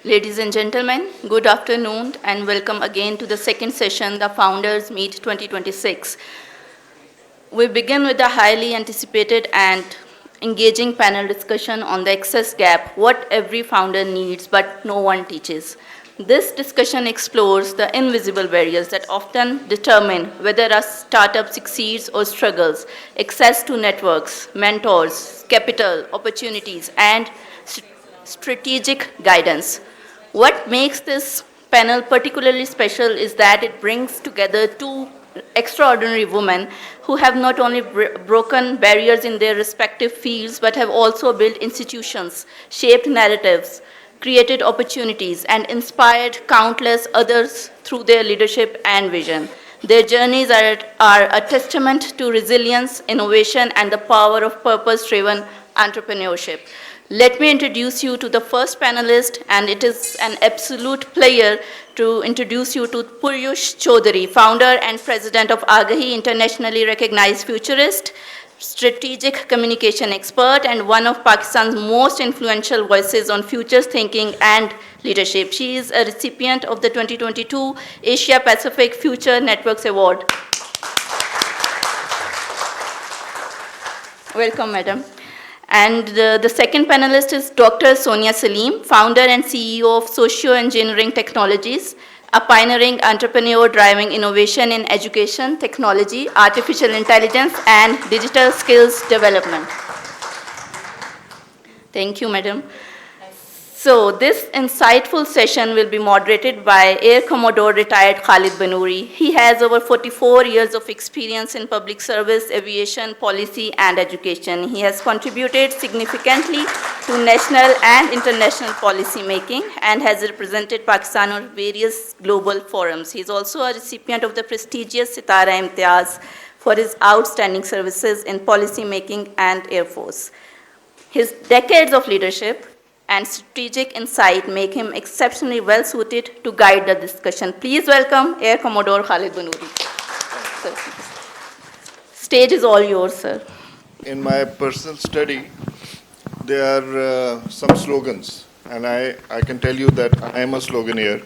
Ladies and gentlemen, good afternoon and welcome again to the second session, the Founders Meet 2026. We begin with a highly anticipated and engaging panel discussion on the access gap, what every founder needs but no one teaches. This discussion explores the invisible barriers that often determine whether a startup succeeds or struggles, access to networks, mentors, capital, opportunities, and strategic guidance. What makes this panel particularly special is that it brings together two extraordinary women who have not only broken barriers in their respective fields but have also built institutions, shaped narratives, created opportunities, and inspired countless others through their leadership and vision. Their journeys are a testament to resilience, innovation, and the power of purpose driven entrepreneurship. Let me introduce you to the first panelist, and it is an absolute pleasure to introduce you to Puryush Chaudhary, founder and president of Agahi, internationally recognized futurist, strategic communication expert, and one of Pakistan's most influential voices on futures thinking and leadership. She is a recipient of the 2022 Asia Pacific Future Networks Award. Welcome, madam. And the second panelist is Dr. Sonia Salim, founder and CEO of Socio Engineering Technologies, a pioneering entrepreneur driving innovation in education, technology, artificial intelligence, and digital skills development. Thank you, madam. So this insightful session will be moderated by Air Commodore retired Khalid Banoori. He has over 44 years of experience in public service, aviation, policy, and education. He has contributed significantly to national and international policy making and has represented Pakistan on various global forums. He is also a recipient of the prestigious Sitara Imtiaz for his outstanding services in policy making and Air Force. His decades of leadership and strategic insight make him exceptionally well suited to guide the discussion. Please welcome Air Commodore Khalid Banoori. Stage is all yours, sir. In my personal study, there are some slogans, and I can tell you that I am a sloganeer.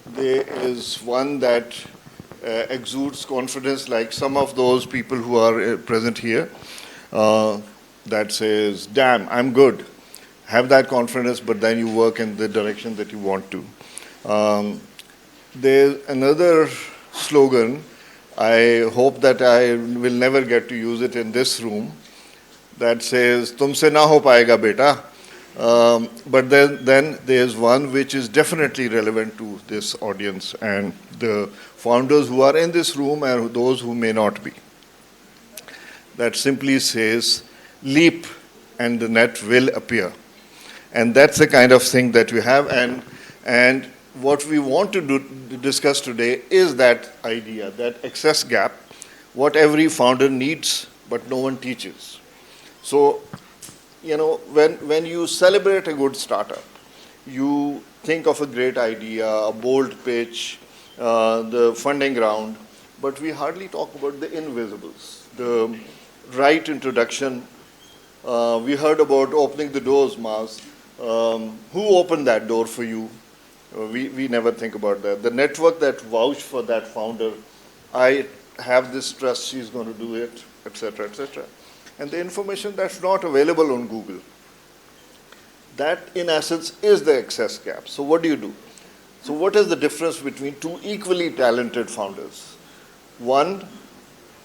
There is one that exudes confidence, like some of those people who are present here. That says, damn, I'm good. Have that confidence, but then you work in the direction that you want to. There's another slogan, I hope that I will never get to use it in this room, that says, tumse na ho payega beta. But then there's one which is definitely relevant to this audience and the founders who are in this room and those who may not be. That simply says, leap and the net will appear. And that's the kind of thing that we have. And what we want to discuss today is that idea, that access gap, what every founder needs, but no one teaches. So, you know, when you celebrate a good startup, you think of a great idea, a bold pitch, the funding round, but we hardly talk about the invisibles, the right introduction. We heard about opening the doors, Mars. Who opened that door for you? We never think about that. The network that vouched for that founder, I have this trust, she's going to do it, etc., etc. And the information that's not available on Google. That, in essence, is the access gap. So what do you do? So what is the difference between two equally talented founders? One,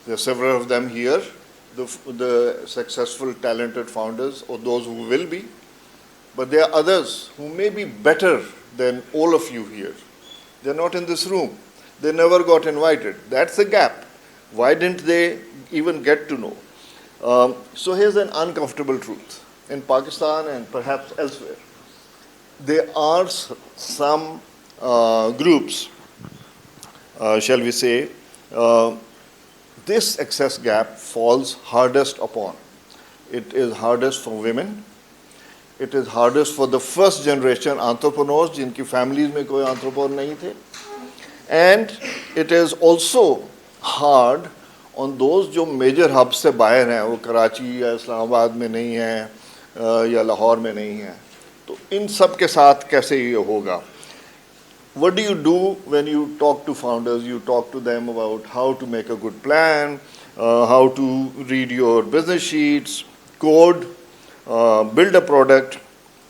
there are several of them here, the successful, talented founders, or those who will be. But there are others who may be better than all of you here. They're not in this room. They never got invited. That's the gap. Why didn't they even get to know? So here's an uncomfortable truth. In Pakistan and perhaps elsewhere, there are some groups, shall we say, this access gap falls hardest upon. It is hardest for women. It is hardest for the first generation entrepreneurs, jinki families mein koi entrepreneur nahi the. And it is also hard on those जो major hubs से बाहर हैं, वो कराची या इस्लामाबाद में नहीं हैं या लाहौर में नहीं हैं. तो इन सब के साथ कैसे ये होगा? What do you do when you talk to founders? You talk to them about how to make a good plan, how to read your business sheets, code, build a product.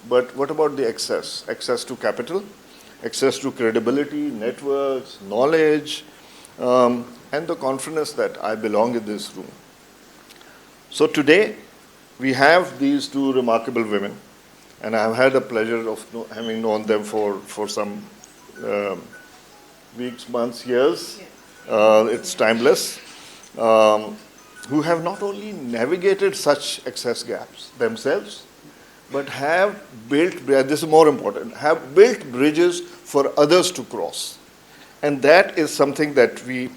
But what about the access? Access to capital, access to credibility, networks, knowledge, and the confidence that I belong in this room. So today, we have these two remarkable women, and I've had the pleasure of having known them for some weeks, months, years. It's timeless. Who have not only navigated such access gaps themselves, but have built, this is more important, have built bridges for others to cross. And that is something that we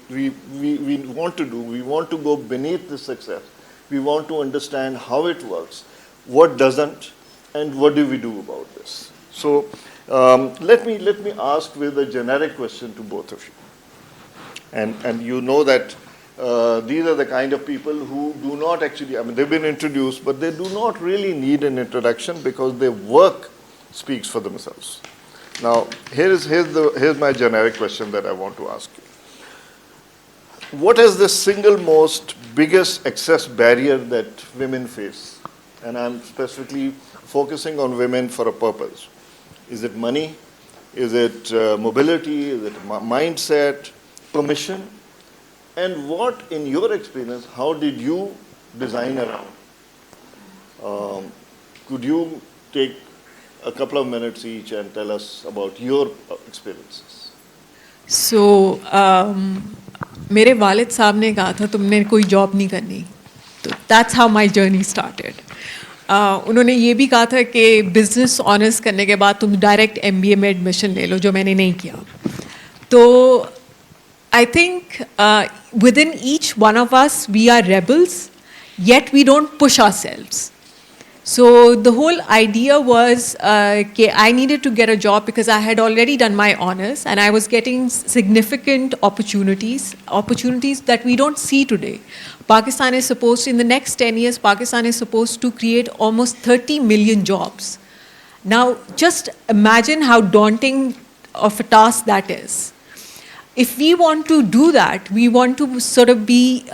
want to do. We want to go beneath the success. We want to understand how it works, what doesn't, and what do we do about this. So let me ask with a generic question to both of you. And you know that these are the kind of people who do not actually, I mean, they've been introduced, but they do not really need an introduction because their work speaks for themselves. Now, here's my generic question that I want to ask you. What is the single most biggest access barrier that women face? And I'm specifically focusing on women for a purpose. Is it money? Is it mobility? Is it mindset? Permission? And what, in your experience, how did you design around? Could you take a couple of minutes each and tell us about your experiences? So, मेरे वालिद साहब ने कहा था तुमने कोई job नहीं करनी, तो that's how my journey started. उन्होंने ये भी कहा था कि बिजनेस ऑनर्स करने के बाद तुम डायरेक्ट MBA में एडमिशन ले लो, जो मैंने नहीं किया. तो I think within each one of us we are rebels, yet we don't push ourselves. So the whole idea was I needed to get a job because I had already done my honors and I was getting significant opportunities that we don't see today. Pakistan is supposed to, in the next 10 years, Pakistan is supposed to create almost 30 million jobs. Now, just imagine how daunting of a task that is. If we want to do that, we want to sort of be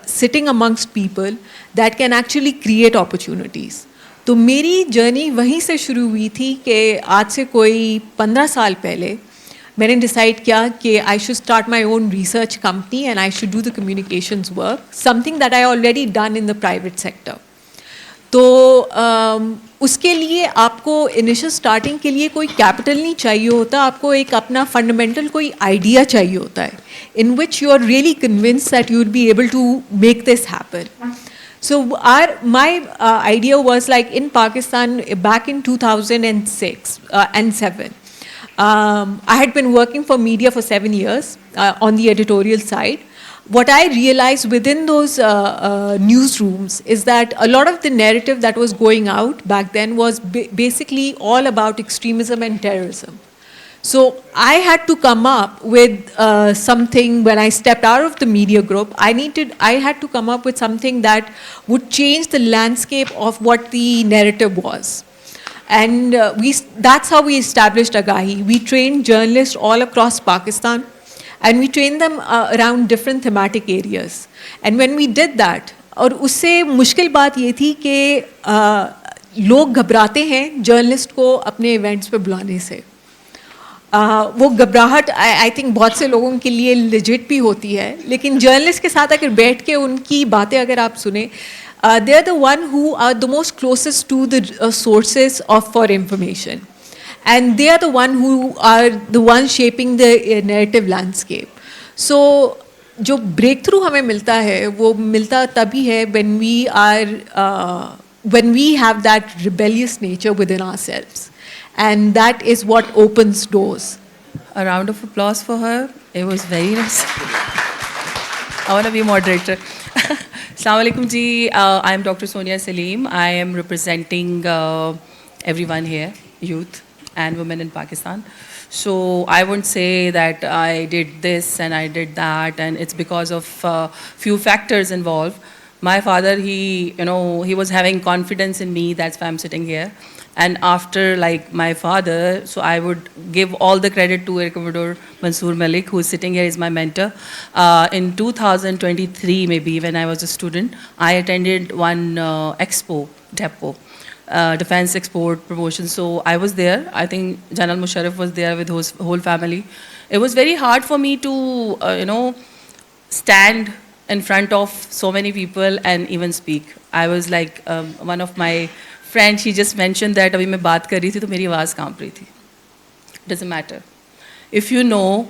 sitting amongst people that can actually create opportunities. तो मेरी journey वहीं से शुरू हुई थी कि आज से कोई 15 साल पहले मैंने डिसाइड किया कि I should start my own research company and I should do the communications work, something that I already done in the private sector. तो उसके लिए आपको इनिशियल स्टार्टिंग के लिए कोई कैपिटल नहीं चाहिए होता, आपको एक अपना फंडामेंटल कोई आइडिया चाहिए होता है in which you are really convinced that you would be able to make this happen. So my idea was like in Pakistan back in 2006 and 7. I had been working for media for 7 years on the editorial side. What I realized within those newsrooms is that a lot of the narrative that was going out back then was basically all about extremism and terrorism. So I had to come up with something. When I stepped out of the media group, I had to come up with something that would change the landscape of what the narrative was. And that's how we established Agahi. We trained journalists all across Pakistan, and we trained them around different thematic areas. And when we did that, और उससे मुश्किल बात ये थी कि लोग घबराते हैं जर्नलिस्ट को अपने इवेंट्स पे बुलाने से. वो घबराहट आई थिंक बहुत से लोगों के लिए लेजिट भी होती है, लेकिन जर्नलिस्ट के साथ अगर बैठ के उनकी बातें अगर आप सुने, they are the one who are the most closest to the sources of for information, and they are the one who are the one shaping the narrative landscape. So जो ब्रेक थ्रू हमें मिलता है वो मिलता तभी है when we have that rebellious nature within ourselves. And that is what opens doors. A round of applause for her. It was very nice. I want to be moderator. Assalamu alaikum ji. I am Dr. Sonia Salim. I am representing everyone here, youth and women in Pakistan. So I won't say that I did this and I did that, and it's because of few factors involved. My father, he was having confidence in me. That's why I'm sitting here. And after like my father, so I would give all the credit to Air Commodore Mansoor Malik, who is sitting here, is my mentor. In 2023, maybe when I was a student, I attended one expo, DEPO. Defense Export Promotion. So I was there. I think Janal Musharraf was there with his whole family. It was very hard for me to, stand in front of so many people and even speak. I was like, one of my friends, she just mentioned that अभी मैं बात कर रही थी तो मेरी आवाज़ कांप रही थी. Doesn't matter. If you know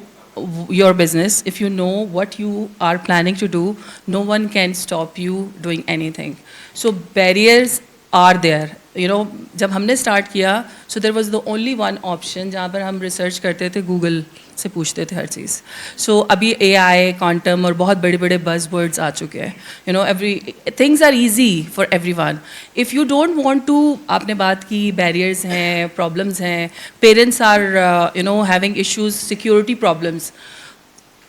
your business, if you know what you are planning to do, no one can stop you doing anything. So barriers are there. जब हमने स्टार्ट किया, so there was the only one option जहाँ पर हम research करते थे, Google से पूछते थे हर चीज़. So अभी AI, क्वांटम और बहुत बड़े बड़े buzzwords आ चुके हैं. Every things are easy for everyone. If you don't want to, आपने बात की barriers हैं, problems हैं, parents are having issues, security problems.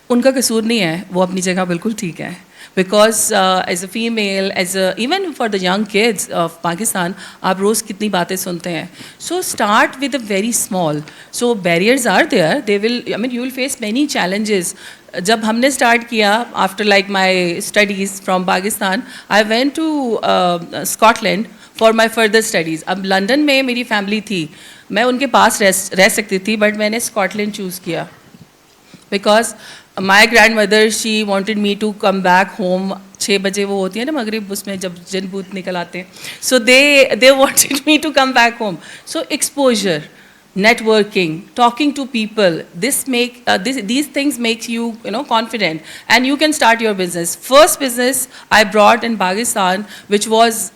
उनका कसूर नहीं है, वो अपनी जगह बिल्कुल ठीक है. Because as a female, even for the young kids of Pakistan, आप रोज़ कितनी बातें सुनते हैं. So start with a very small. So barriers are there. You will face many challenges. जब हमने start किया, after like my studies from Pakistan, I went to Scotland for my further studies. अब London में मेरी family थी, मैं उनके पास रह सकती थी, but मैंने Scotland choose किया. Because my grandmother, she wanted me to come back home. 6 बजे वो होती है ना मगरिब, उसमें जब जिन भूत निकल आते हैं. So they wanted me to come back home. So exposure, networking, talking to people, these things makes you confident, and you can start your business. First business I brought in Pakistan, which was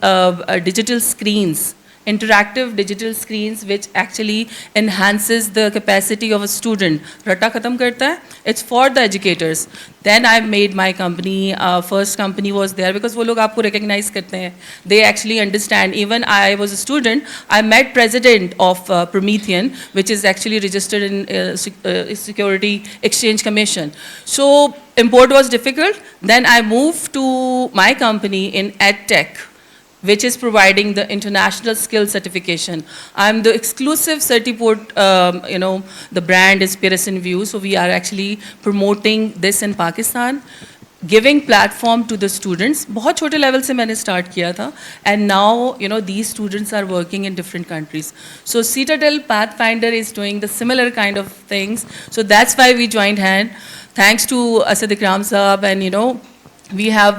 digital screens. Interactive digital screens, which actually enhances the capacity of a student. Ratta khatam karta hai. It's for the educators. Then I made my company. First company was there because वो लोग आपको recognize करते हैं. They actually understand. Even I was a student. I met president of Promethean, which is actually registered in Security Exchange Commission. So import was difficult. Then I moved to my company in EdTech, which is providing the international skill certification. I'm the exclusive certiport, the brand is Pearson View, so we are actually promoting this in Pakistan, giving platform to the students. बहुत छोटे level से मैंने start किया था, and now, these students are working in different countries. So Citadel Pathfinder is doing the similar kind of things, so that's why we joined hand. Thanks to Asad Ikram Saab and, we have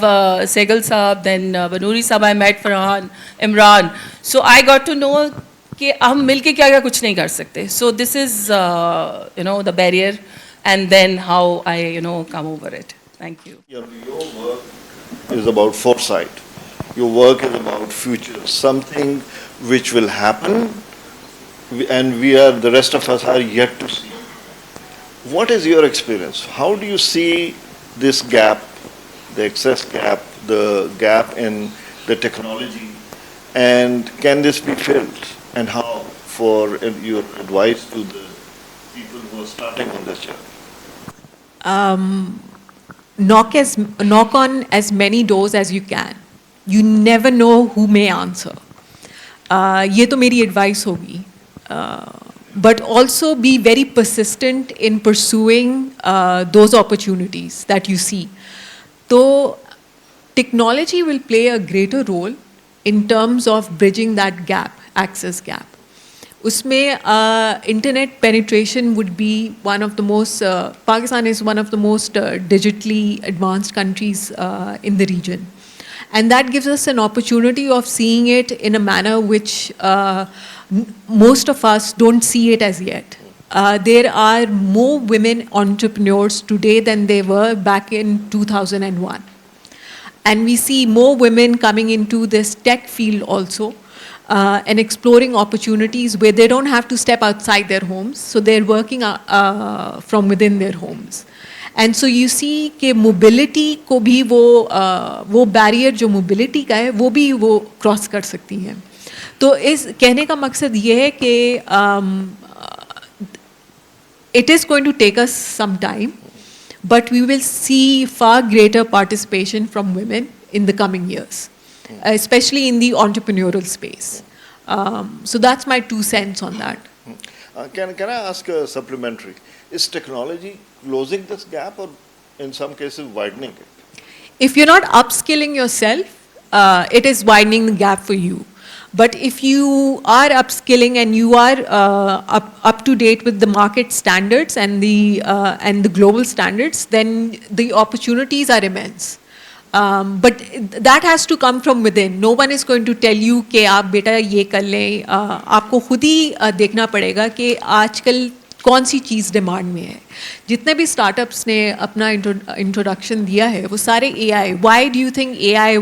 Segal Saab, then Banuri Saab, I met Farhan, Imran. So I got to know कि हम मिलके क्या कुछ नहीं कर सकते. So this is, the barrier, and then how I, come over it. Thank you. Your work is about foresight. Your work is about future, something which will happen, and the rest of us are yet to see. What is your experience? How do you see this gap, the excess gap, the gap in the technology, and can this be filled? And how, for your advice to the people who are starting on this journey? Knock on as many doors as you can. You never know who may answer. ये तो मेरी advice होगी. But also be very persistent in pursuing those opportunities that you see. So technology will play a greater role in terms of bridging that gap, access gap. Usme internet penetration would be one of the most, Pakistan is one of the most digitally advanced countries in the region. And that gives us an opportunity of seeing it in a manner which most of us don't see it as yet. There are more women entrepreneurs today than there were back in 2001. And we see more women coming into this tech field also and exploring opportunities where they don't have to step outside their homes. So they're working from within their homes. And so you see कि mobility को भी वो barrier जो mobility का है वो भी वो cross कर सकती हैं. तो इस कहने का मकसद ये है कि it is going to take us some time, but we will see far greater participation from women in the coming years, especially in the entrepreneurial space. So that's my 2 cents on that. Can I ask a supplementary? Is technology closing this gap or in some cases widening it? If you're not upskilling yourself, it is widening the gap for you. But if you are upskilling and you are up to date with the market standards and the global standards, then the opportunities are immense. But that has to come from within. No one is going to tell you कि आप बेटा ये कर लें. आपको खुद ही देखना पड़ेगा कि आजकल कौन सी चीज़ डिमांड में है. जितने भी स्टार्टअप्स ने अपना इंट्रोडक्शन दिया है वो सारे AI. Why do you think AI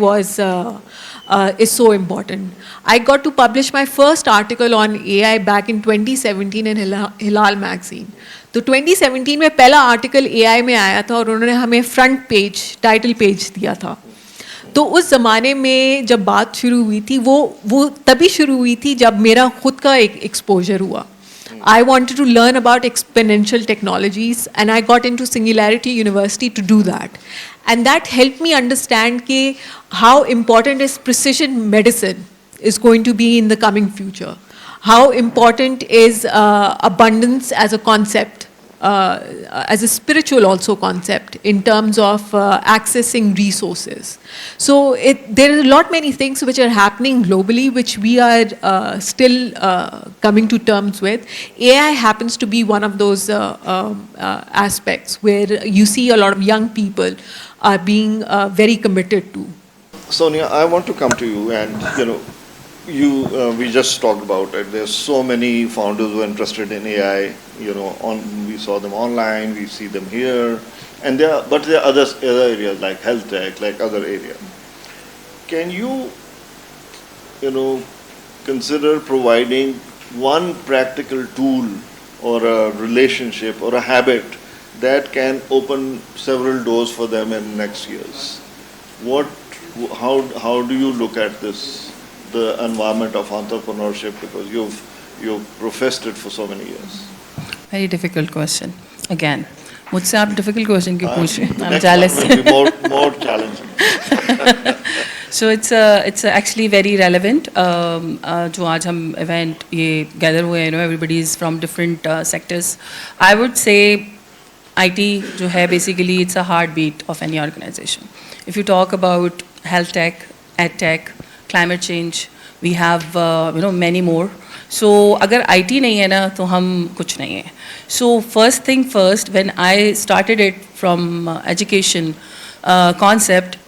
is so important? I got to publish my first article on AI back in 2017 in Hilal magazine. तो 2017 में पहला आर्टिकल AI में आया था और उन्होंने हमें फ्रंट पेज टाइटल पेज दिया था. तो उस ज़माने में जब बात शुरू हुई थी वो तभी शुरू हुई थी जब मेरा खुद का एक एक्सपोजर हुआ. I wanted to learn about exponential technologies and I got into Singularity University to do that. And that helped me understand how important is precision medicine is going to be in the coming future. How important is abundance as a concept, as a spiritual also concept in terms of accessing resources. So there are a lot many things which are happening globally which we are still coming to terms with. AI happens to be one of those aspects where you see a lot of young people are being very committed to. Sonia, I want to come to you and we just talked about it. There's so many founders who are interested in AI. We saw them online, we see them here, and but there are other areas like health tech, like other areas. Can you, consider providing one practical tool or a relationship or a habit that can open several doors for them in next years? How do you look at this? The environment of entrepreneurship, because you've professed it for so many years. Very difficult question. Again, मुझसे आप difficult question क्यों पूछ रहे हैं? I'm Next jealous. one will be more challenging. So it's actually very relevant. जो आज हम event ये gather हुए हैं, everybody is from different sectors. I would say IT जो है basically it's a heartbeat of any organization. If you talk about health tech, ed tech, climate change, we have many more. So अगर IT नहीं है ना तो हम कुछ नहीं है. So first thing first, when I started it from education concept,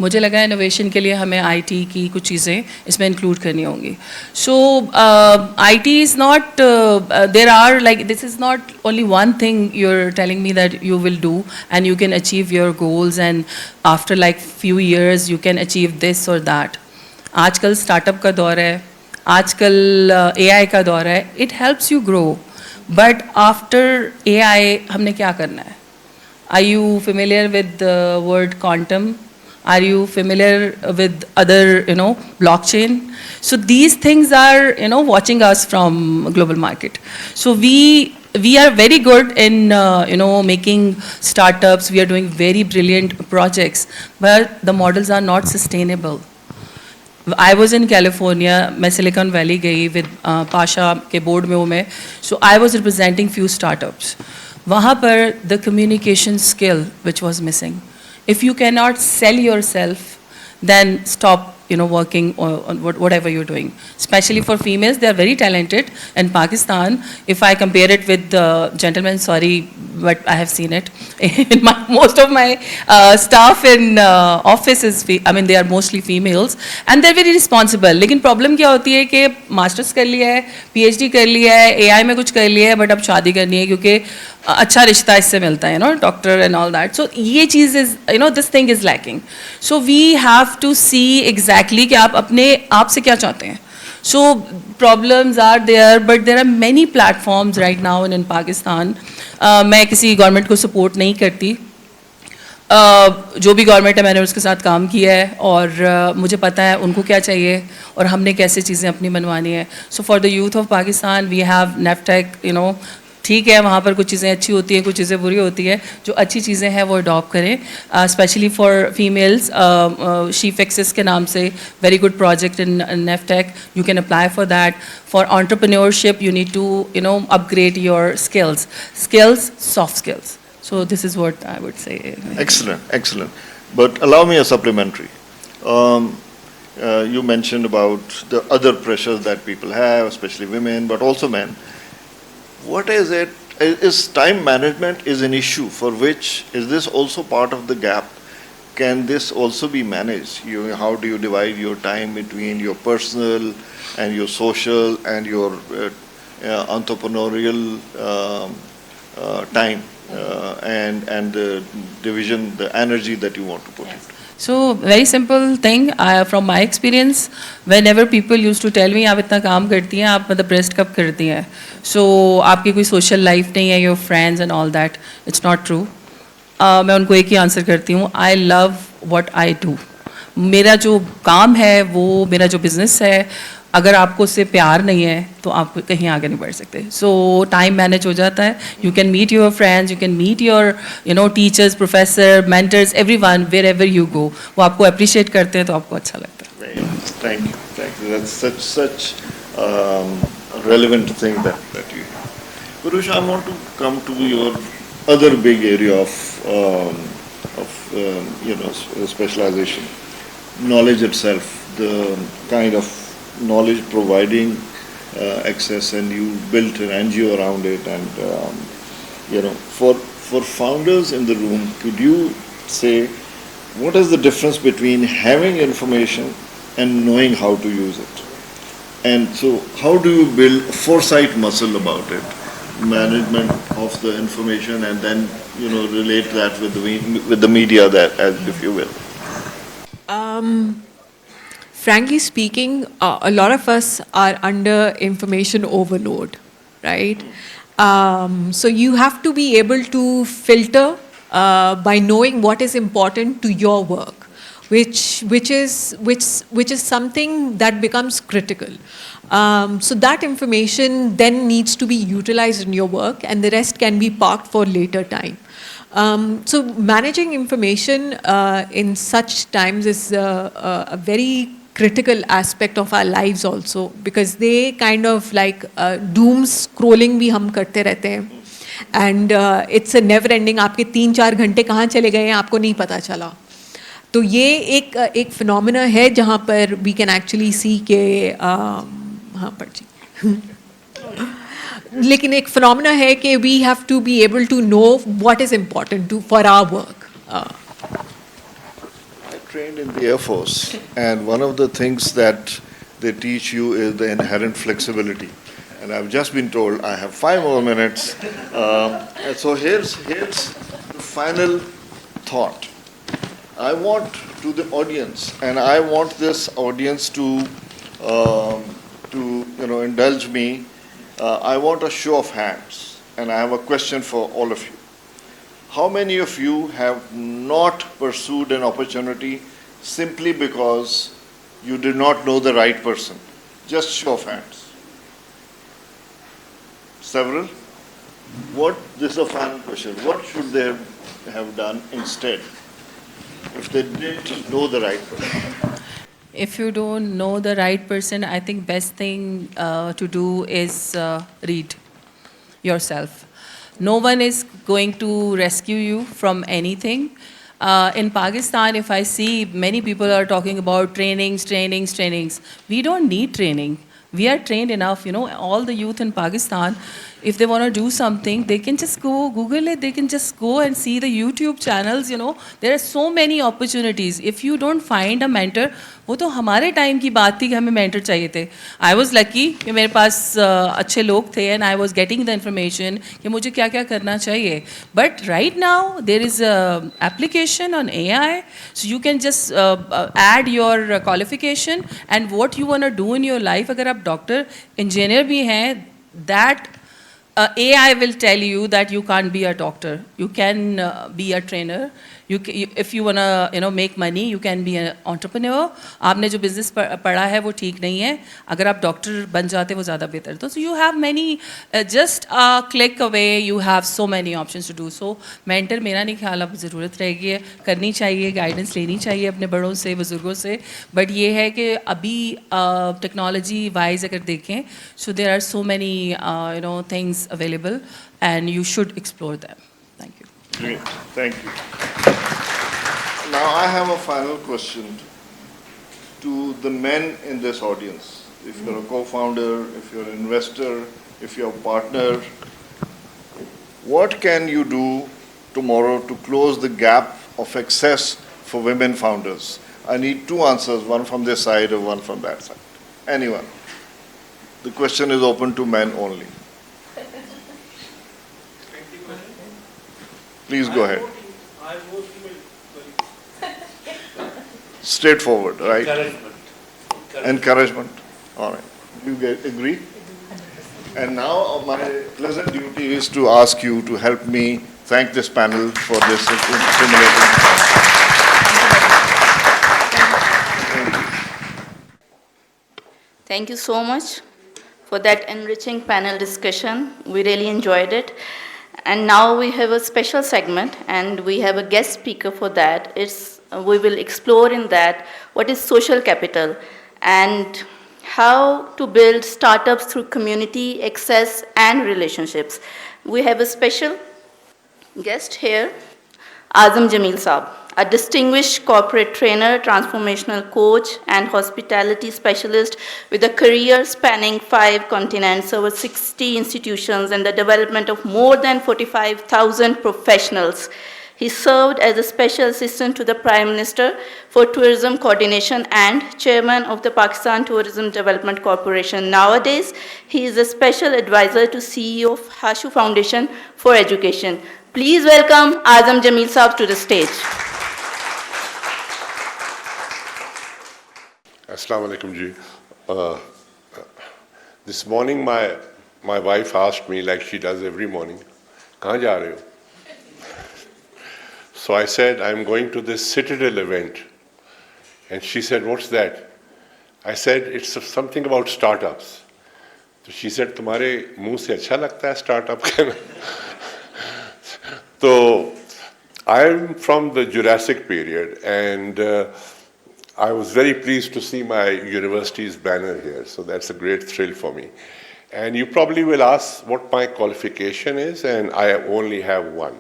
मुझे लगा innovation के लिए हमें IT की कुछ चीज़ें इसमें include करनी होंगी. So IT is not, there are like, this is not only one thing you're telling me that you will do and you can achieve your goals and after like few years you can achieve this or that. आजकल startup का दौर है, आजकल AI का दौर है. It helps you grow, but after AI हमने क्या करना है? Are you familiar with the word quantum? Are you familiar with other, blockchain? So these things are, watching us from global market. So we are very good in, making startups. We are doing very brilliant projects, but the models are not sustainable. I was in California, मैं Silicon Valley गई with Pasha के board में हूँ मैं. So I was representing few startups. वहाँ पर the communication skill which was missing. If you cannot sell yourself, then stop, working on whatever you're doing. Especially for females, they are very talented. In Pakistan, if I compare it with the gentlemen, sorry, but I have seen it. In most of my staff in office is, they are mostly females, and they're very responsible. लेकिन problem क्या होती है कि masters कर लिया है, PhD कर लिया है, AI में कुछ कर लिया है, but अब शादी करनी है क्योंकि अच्छा रिश्ता इससे मिलता है, doctor and all that. So ये चीज़ is, this thing is lacking. So we have to see exactly कि आप अपने आप से क्या चाहते हैं. So problems are there, but there are many platforms right now in Pakistan. मैं किसी गवर्नमेंट को सपोर्ट नहीं करती. जो भी गवर्नमेंट है मैंने उसके साथ काम किया है और मुझे पता है उनको क्या चाहिए और हमने कैसे चीज़ें अपनी बनवानी है. So for the youth of Pakistan, we have NAFTEC, ठीक है वहाँ पर कुछ चीज़ें अच्छी होती हैं, कुछ चीज़ें बुरी होती है. जो अच्छी चीज़ें हैं वो अडॉप्ट करें, specially for females. She fixes के नाम से very good project in neftech, you can apply for that. For entrepreneurship you need to upgrade your skills, soft skills. So this is what I would say. Excellent, excellent. But allow me a supplementary. You mentioned about the other pressures that people have, especially women, but also men. What is it? Is time management is an issue for which is this also part of the gap? Can this also be managed? How do you divide your time between your personal and your social and your entrepreneurial time and the division, the energy that you want to put into? So very simple thing. From my experience, whenever people used to tell me आप इतना काम करती हैं, आप मतलब rest कब करती हैं? So आपकी कोई social life नहीं है, your friends and all that. It's not true. मैं उनको एक ही आंसर करती हूँ. I love what I do. मेरा जो काम है वो मेरा जो बिजनेस है, अगर आपको उससे प्यार नहीं है तो आप कहीं आगे नहीं बढ़ सकते. सो टाइम मैनेज हो जाता है. You can meet your friends, you can meet your teachers, professor, mentors, everyone, wherever you go. वो आपको अप्रिशिएट करते हैं तो आपको अच्छा लगता है. Thank you, thank you. That's such relevant thing that you. Purush, I want to come to your other big area of specialization, knowledge itself, the kind of knowledge providing access, and you built an NGO around it. And for founders in the room, could you say what is the difference between having information and knowing how to use it? And so, how do you build foresight muscle about it, management of the information, and then relate that with the media, that if you will? Frankly speaking, a lot of us are under information overload, right? So you have to be able to filter by knowing what is important to your work, which is something that becomes critical. So that information then needs to be utilized in your work, and the rest can be parked for later time. So managing information in such times is a very critical aspect of our lives also, because they kind of like doom scrolling भी हम करते रहते हैं, and it's a never ending. आपके 3-4 घंटे कहाँ चले गए हैं आपको नहीं पता चला. तो ये एक फिनोमिना है जहाँ पर we can actually see के हाँ पर जी लेकिन एक फिनोमिना है कि we have to be able to know what is important for our work. Trained in the Air Force, and one of the things that they teach you is the inherent flexibility. And I've just been told I have 5 more minutes. And so here's the final thought. I want to the audience, and I want this audience to indulge me. I want a show of hands, and I have a question for all of you. How many of you have not pursued an opportunity simply because you did not know the right person? Just show of hands. Several? This is a final question. What should they have done instead if they didn't know the right person? If you don't know the right person, I think best thing to do is read yourself. No one is going to rescue you from anything. In Pakistan, if I see many people are talking about trainings, we don't need training. We are trained enough, all the youth in Pakistan, if they want to do something, they can just go Google it, they can just go and see the YouTube channels, There are so many opportunities. If you don't find a mentor, वो तो हमारे time की बात थी कि हमें mentor चाहिए थे. I was lucky कि मेरे पास अच्छे लोग थे, and I was getting the information कि मुझे क्या क्या करना चाहिए. But right now, there is a application on AI, so you can just add your qualification and what you want to do in your life. अगर आप doctor, engineer भी हैं, that AI will tell you that you can't be a doctor. You can be a trainer. if you wanna make money, you can be an entrepreneur. आपने जो business पढ़ा है वो ठीक नहीं है. अगर आप doctor बन जाते वो ज़्यादा बेहतर. तो so you have many, just a click away, you have so many options to do. So mentor मेरा नहीं ख्याल अब ज़रूरत रहेगी है, करनी चाहिए, guidance लेनी चाहिए अपने बड़ों से, बुजुर्गों से. But ये है कि अभी technology wise अगर देखें, so there are so many things available, and you should explore them. Thank you. Great, thank you. Now I have a final question to the men in this audience. If you're a co-founder, if you're an investor, if you're a partner, what can you do tomorrow to close the gap of access for women founders? I need two answers, one from this side or one from that side. Anyone. The question is open to men only. Please go ahead. Straightforward, right? Encouragement. All right. You agree? And now my pleasant duty is to ask you to help me thank this panel for this stimulating. Thank you so much for that enriching panel discussion. We really enjoyed it. And now we have a special segment, and we have a guest speaker for that. We will explore in that what is social capital and how to build startups through community access and relationships. We have a special guest here, Azam Jamil Saab, a distinguished corporate trainer, transformational coach, and hospitality specialist with a career spanning 5 continents, over 60 institutions, and the development of more than 45,000 professionals. He served as a special assistant to the Prime Minister for Tourism Coordination and chairman of the Pakistan Tourism Development Corporation. Nowadays, he is a special advisor to CEO of Hashu Foundation for Education. Please welcome Azam Jamil Saab to the stage. Assalamu alaikum ji. This morning my wife asked me, like she does every morning, "Kahan ja rahe ho?" So I said, "I'm going to this Citadel event." And she said, "What's that?" I said, "It's something about startups." So she said, "Tumhare muँh se अच्छा लगता है startup कहना." So I'm from the Jurassic period, and I was very pleased to see my university's banner here, so that's a great thrill for me. And you probably will ask what my qualification is, and I only have one.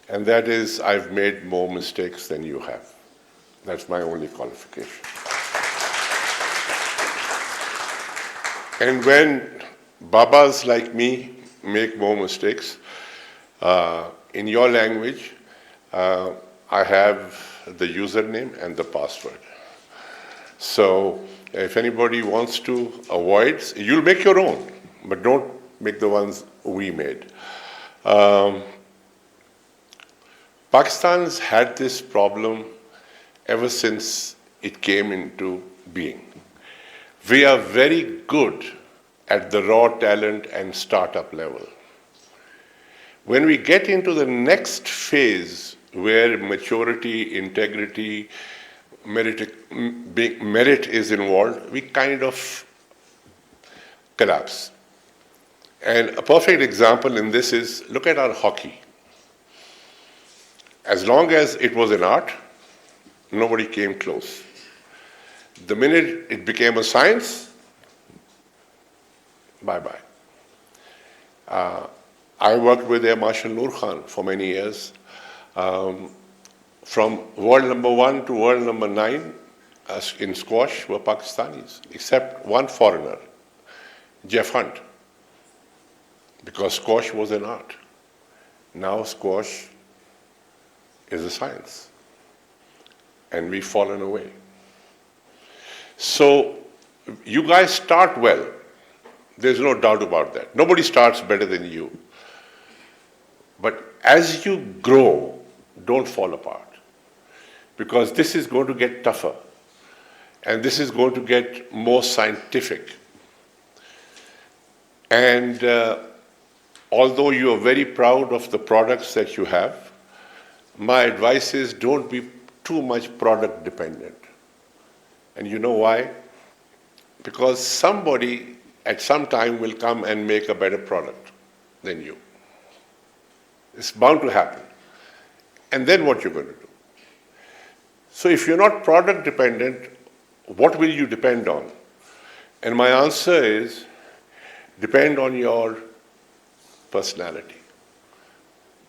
And that is, I've made more mistakes than you have. That's my only qualification. And when Babas like me make more mistakes, in your language, I have the username and the password. So if anybody wants to avoid, you'll make your own, but don't make the ones we made. Pakistan's had this problem ever since it came into being. We are very good at the raw talent and startup level. When we get into the next phase where maturity, integrity, merit is involved, we kind of collapse. And a perfect example in this is, look at our hockey. As long as it was an art, nobody came close. The minute it became a science, bye-bye. I worked with Air Marshal Noor Khan for many years. From world number 1 to world number 9 in squash were Pakistanis, except one foreigner, Jeff Hunt, because squash was an art. Now squash is a science, and we've fallen away. So you guys start well. There's no doubt about that. Nobody starts better than you. But as you grow, don't fall apart, because this is going to get tougher, and this is going to get more scientific. And although you are very proud of the products that you have, my advice is don't be too much product dependent. And you know why? Because somebody at some time will come and make a better product than you. It's bound to happen. And then what you're going to do? So if you're not product dependent, what will you depend on? And my answer is, depend on your personality.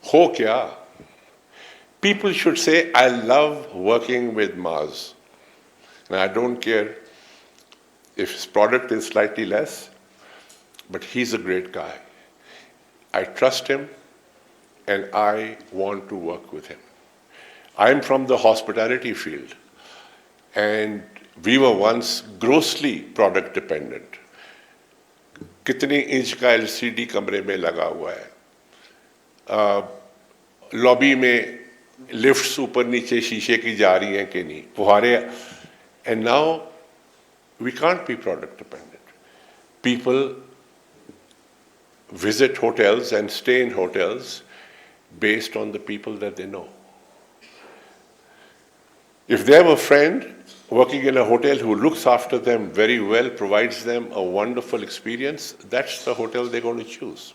Ho kya? People should say, I love working with Maz. And I don't care if his product is slightly less, but he's a great guy. I trust him and I want to work with him. I'm from the hospitality field and we were once grossly product dependent. कितने inch का LCD कमरे में लगा हुआ है, lobby में lifts ऊपर नीचे शीशे की जा रही हैं कि नहीं, फुहारे. And now we can't be product dependent. People visit hotels and stay in hotels based on the people that they know. If they have a friend working in a hotel who looks after them very well, provides them a wonderful experience, that's the hotel they're going to choose.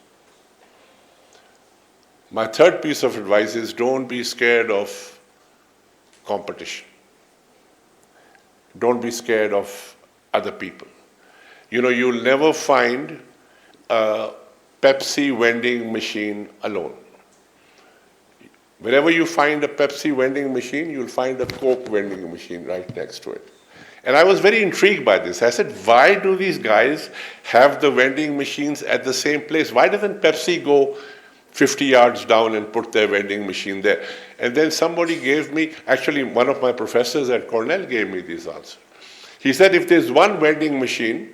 My third piece of advice is don't be scared of competition. Don't be scared of other people. You know, you'll never find a Pepsi vending machine alone. Wherever you find a Pepsi vending machine, you'll find a Coke vending machine right next to it. And I was very intrigued by this. I said, why do these guys have the vending machines at the same place? Why doesn't Pepsi go 50 yards down and put their vending machine there? And then somebody gave me, actually one of my professors at Cornell gave me this answer. He said, if there's one vending machine,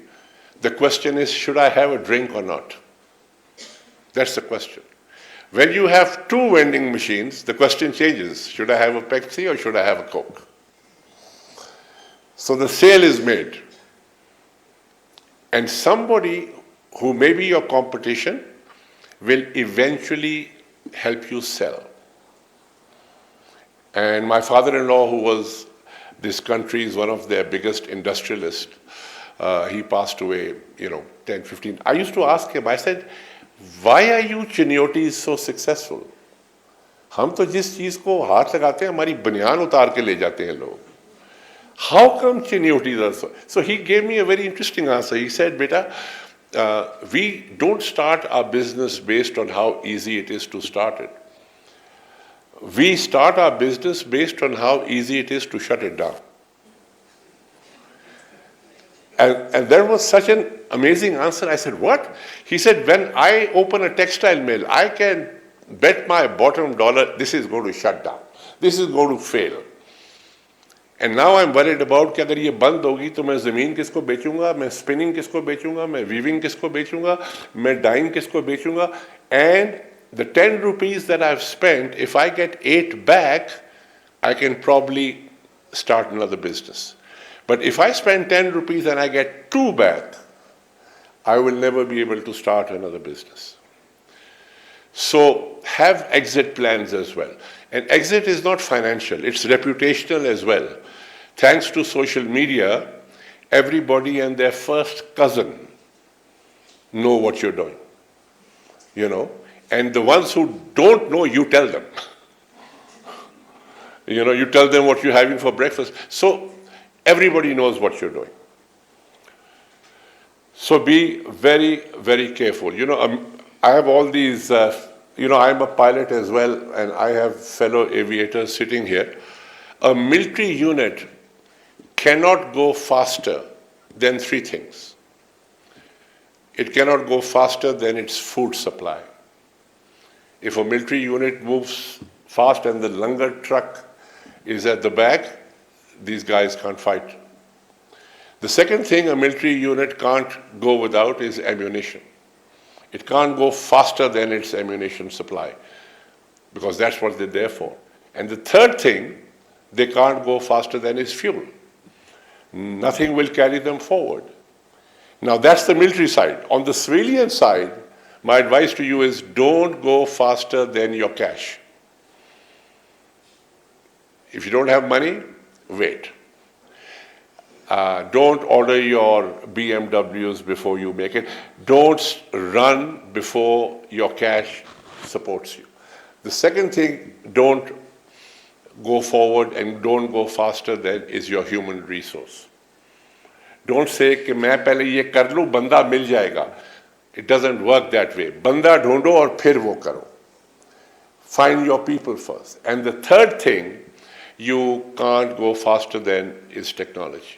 the question is, should I have a drink or not? That's the question. When you have two vending machines, the question changes. Should I have a Pepsi or should I have a Coke? So the sale is made. And somebody who may be your competition will eventually help you sell. And my father-in-law, who was this country's one of their biggest industrialists, he passed away, 10, 15. I used to ask him, I said, why are you Chinyotis so successful? हम तो जिस चीज को हाथ लगाते हैं हमारी बनियान उतार के ले जाते हैं लोग. How come Chinyotis are so? So he gave me a very interesting answer. He said, beta, we don't start our business based on how easy it is to start it. We start our business based on how easy it is to shut it down. And there was such an amazing answer. I said, what? He said, when I open a textile mill, I can bet my bottom dollar this is going to shut down. This is going to fail. And now I'm worried about कि अगर ये बंद होगी तो मैं ज़मीन किसको बेचूंगा, मैं spinning किसको बेचूंगा, मैं weaving किसको बेचूंगा, मैं dyeing किसको बेचूंगा. And the 10 rupees that I've spent, if I get 8 back, I can probably start another business. But if I spend 10 rupees and I get 2 back, I will never be able to start another business. So have exit plans as well. And exit is not financial, it's reputational as well. Thanks to social media, everybody and their first cousin know what you're doing. And the ones who don't know, you tell them. You tell them what you're having for breakfast. So everybody knows what you're doing. So be very, very careful. I have all these, I'm a pilot as well, and I have fellow aviators sitting here. A military unit cannot go faster than 3 things. It cannot go faster than its food supply. If a military unit moves fast and the langar truck is at the back, these guys can't fight. The second thing a military unit can't go without is ammunition. It can't go faster than its ammunition supply because that's what they're there for. And the third thing, they can't go faster than is fuel. Nothing will carry them forward. Now that's the military side. On the civilian side, my advice to you is don't go faster than your cash. If you don't have money, wait. Don't order your BMWs before you make it. Don't run before your cash supports you. The second thing, don't go forward and don't go faster than is your human resource. Don't say कि मैं पहले ये कर लूँ बंदा मिल जाएगा. It doesn't work that way. बंदा ढूंढो और फिर वो करो. Find your people first. And the third thing you can't go faster than is technology.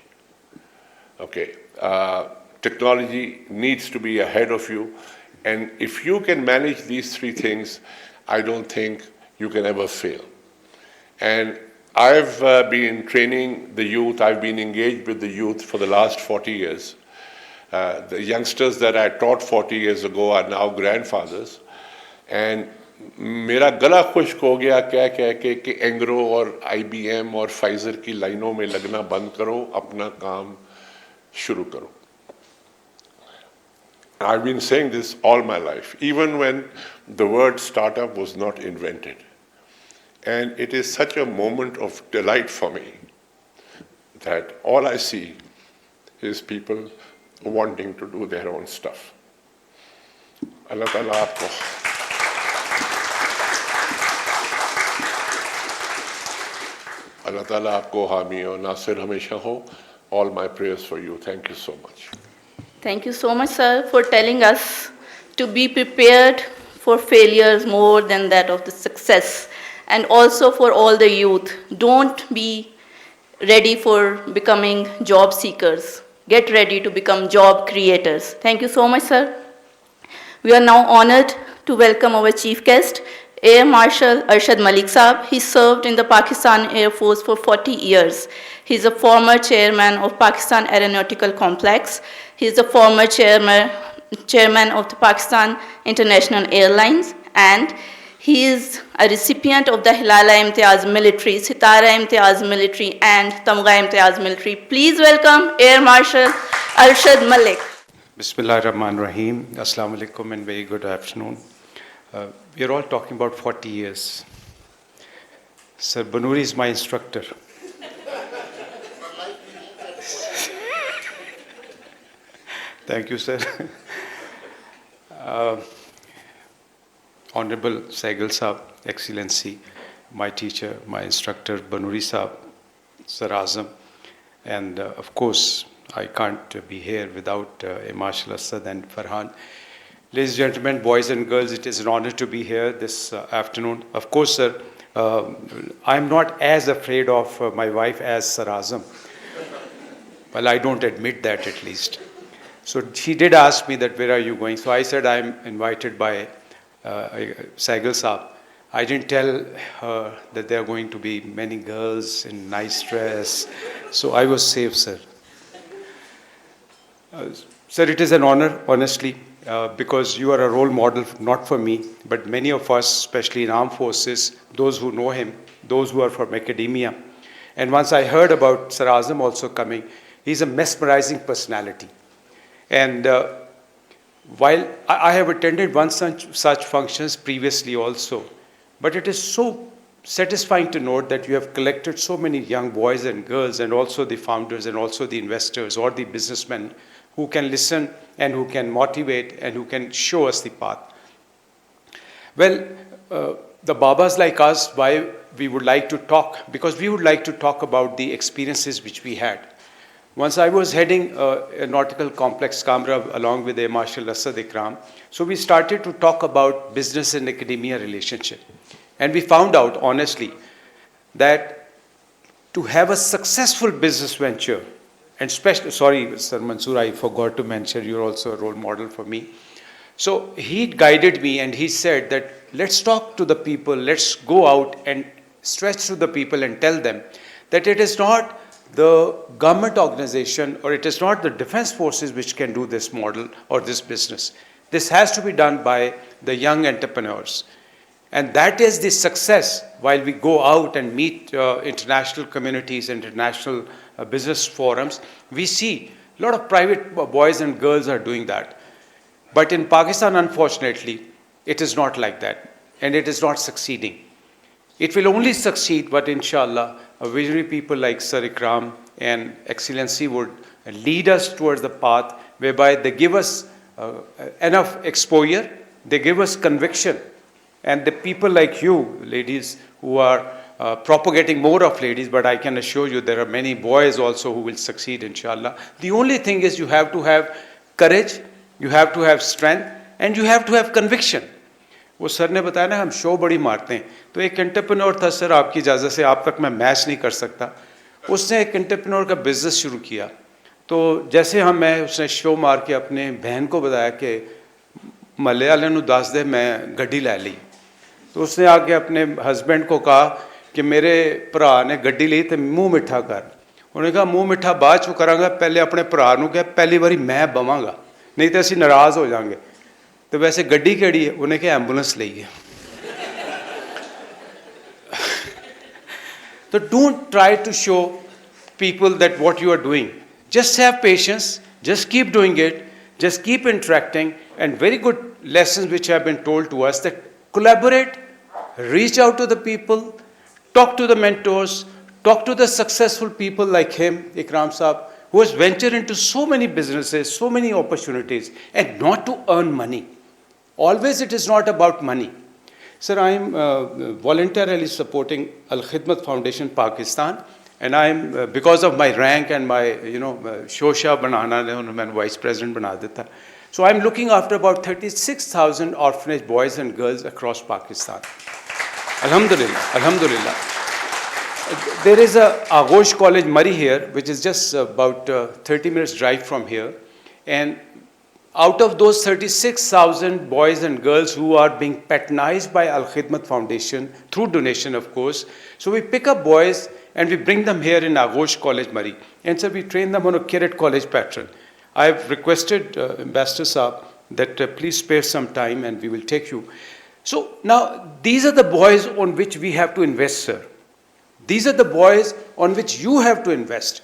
Okay, technology needs to be ahead of you, and if you can manage these three things, I don't think you can ever fail. And I've been training the youth, I've been engaged with the youth for the last 40 years. The youngsters that I taught 40 years ago are now grandfathers, and मेरा गला खुश्क हो गया कह कह के कि एंग्रो और IBM और फाइजर की लाइनों में लगना बंद करो, अपना काम शुरू करो. I've been saying this all my life, even when the word startup was not invented. And it is such a moment of delight for me that all I see is people wanting to do their own stuff. Allah Ta'ala aapko Allah Ta'ala aapko हामी और नासिर हमेशा हो. All my prayers for you. Thank you so much. Thank you so much, sir, for telling us to be prepared for failures more than that of the success. And also for all the youth, don't be ready for becoming job seekers. Get ready to become job creators. Thank you so much, sir. We are now honored to welcome our chief guest, Air Marshal Arshad Malik Saab. He served in the Pakistan Air Force for 40 years. He is a former chairman of Pakistan Aeronautical Complex. He is a former chairman of the Pakistan International Airlines, and he is a recipient of the Hilala Imtiaz Military, Sitara Imtiaz Military, and Tamga Imtiaz Military. Please welcome Air Marshal Arshad Malik. Bismillah ar-Rahman ar-Rahim. Assalamu alaikum and very good afternoon. We are all talking about 40 years. Sir Banuri is my instructor. Thank you, sir. Honorable Saigal Saab, Excellency, my teacher, my instructor, Banuri Saab, Sir Azam, and of course, I can't be here without Marshal Asad and Farhan. Ladies and gentlemen, boys and girls, it is an honor to be here this afternoon. Of course, sir, I'm not as afraid of my wife as Sir Azam. Well, I don't admit that at least. So she did ask me that, where are you going? So I said, I'm invited by Saigal Saab. I didn't tell her that there are going to be many girls in nice dress. So I was safe, sir. Sir, it is an honor, honestly, because you are a role model, not for me, but many of us, especially in armed forces, those who know him, those who are from academia. And once I heard about Sir Azam also coming, he's a mesmerizing personality. And while I have attended one such functions previously also, but it is so satisfying to note that you have collected so many young boys and girls and also the founders and also the investors or the businessmen who can listen and who can motivate and who can show us the path. Well, the Babas like us, why we would like to talk? Because we would like to talk about the experiences which we had. Once I was heading a nautical complex, Kamra, along with Air Marshal Asad Ikram. So we started to talk about business and academia relationship. And we found out, honestly, that to have a successful business venture, and especially, sorry, Sir Mansoor, I forgot to mention, you're also a role model for me. So he guided me and he said that, let's talk to the people, let's go out and stretch to the people and tell them that it is not the government organization or it is not the defense forces which can do this model or this business. This has to be done by the young entrepreneurs. And that is the success while we go out and meet international communities, international business forums. We see a lot of private boys and girls are doing that. But in Pakistan, unfortunately, it is not like that. And it is not succeeding. It will only succeed, but inshallah, visionary people like Sir Ikram and Excellency would lead us towards the path whereby they give us enough exposure, they give us conviction, and the people like you, ladies, who are propagating more of ladies, but I can assure you there are many boys also who will succeed, inshallah. The only thing is you have to have courage, you have to have strength, and you have to have conviction. वो sir ने बताया ना हम show बड़ी मारते हैं, तो एक एंटरप्रेन्योर था सर, आपकी इजाज़त से आप तक मैं मैच नहीं कर सकता, उसने एक एंटरप्रेन्योर का बिज़नेस शुरू किया. तो जैसे उसने शो मार के अपने बहन को बताया कि महल्ले वाले नूं दस दे मैं गड्डी लै ली. तो उसने आके अपने हस्बैंड को कहा कि मेरे भरा ने गड्डी ली तो मूँह मिठा कर. उन्होंने कहा मूँह मिठा बाद चो करांगा, पहले अपने भरा नूं कहा पहली बारी मैं बवांगा, नहीं तो असीं नाराज़ हो जाएंगे. तो वैसे गड्डी केड़ी है? उन्हें कहा एम्बुलेंस ली है. तो don't try to show people that what you are doing. Just have patience, just keep doing it, just keep interacting, and very good lessons which have been told to us that collaborate, reach out to the people, talk to the mentors, talk to the successful people like him, Ikram Saab, who has ventured into so many businesses, so many opportunities, and not to earn money. Always it is not about money. Sir, I am voluntarily supporting Al Khidmat Foundation Pakistan, and I am, because of my rank and my, Shosha Banana, and Vice President Bana deta. So I am looking after about 36,000 orphanage boys and girls across Pakistan. Alhamdulillah, Alhamdulillah. There is a Aghosh College, Murray here, which is just about 30 minutes drive from here. And out of those 36,000 boys and girls who are being patronized by Al Khidmat Foundation, through donation of course, so we pick up boys and we bring them here in Aghosh College, Murray. And so we train them on a Kirat College pattern. I have requested Ambassador Saab that please spare some time and we will take you. So now these are the boys on which we have to invest, sir. These are the boys on which you have to invest.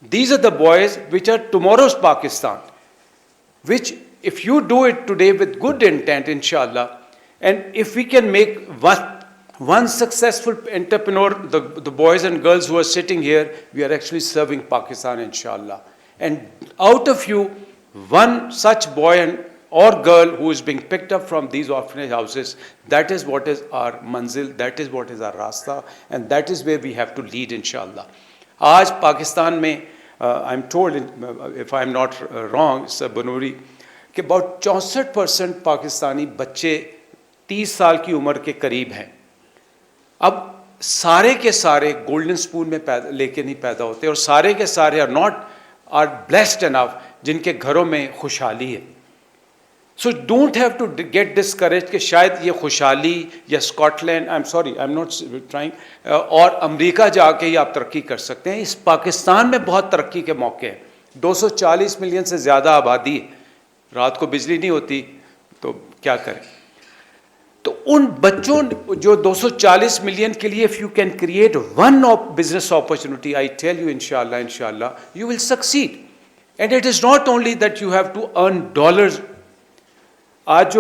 These are the boys which are tomorrow's Pakistan, which if you do it today with good intent, inshallah, and if we can make one successful entrepreneur, the boys and girls who are sitting here, we are actually serving Pakistan, inshallah. And out of you, one such boy or girl who is being picked up from these orphanage houses, that is what is our manzil, that is what is our rasta, and that is where we have to lead, inshallah. Aaj Pakistan mein, I'm told, if I'm not wrong, Sir Banuri, कि about 64% Pakistani बच्चे 30 साल की उम्र के करीब हैं. अब सारे के सारे गोल्डन स्पून में लेके नहीं पैदा होते, और सारे के सारे are blessed enough जिनके घरों में खुशहाली है. So don't have to get discouraged कि शायद ये खुशहाली या स्कॉटलैंड, I'm not trying, और अमेरिका जाके ही आप तरक्की कर सकते हैं. इस पाकिस्तान में बहुत तरक्की के मौके हैं. 240 मिलियन से ज़्यादा आबादी है, रात को बिजली नहीं होती तो क्या करें. तो उन बच्चों जो 240 मिलियन के लिए if you can create one business opportunity, I tell you inshallah, you will succeed. And it is not only that you have to earn dollars. आज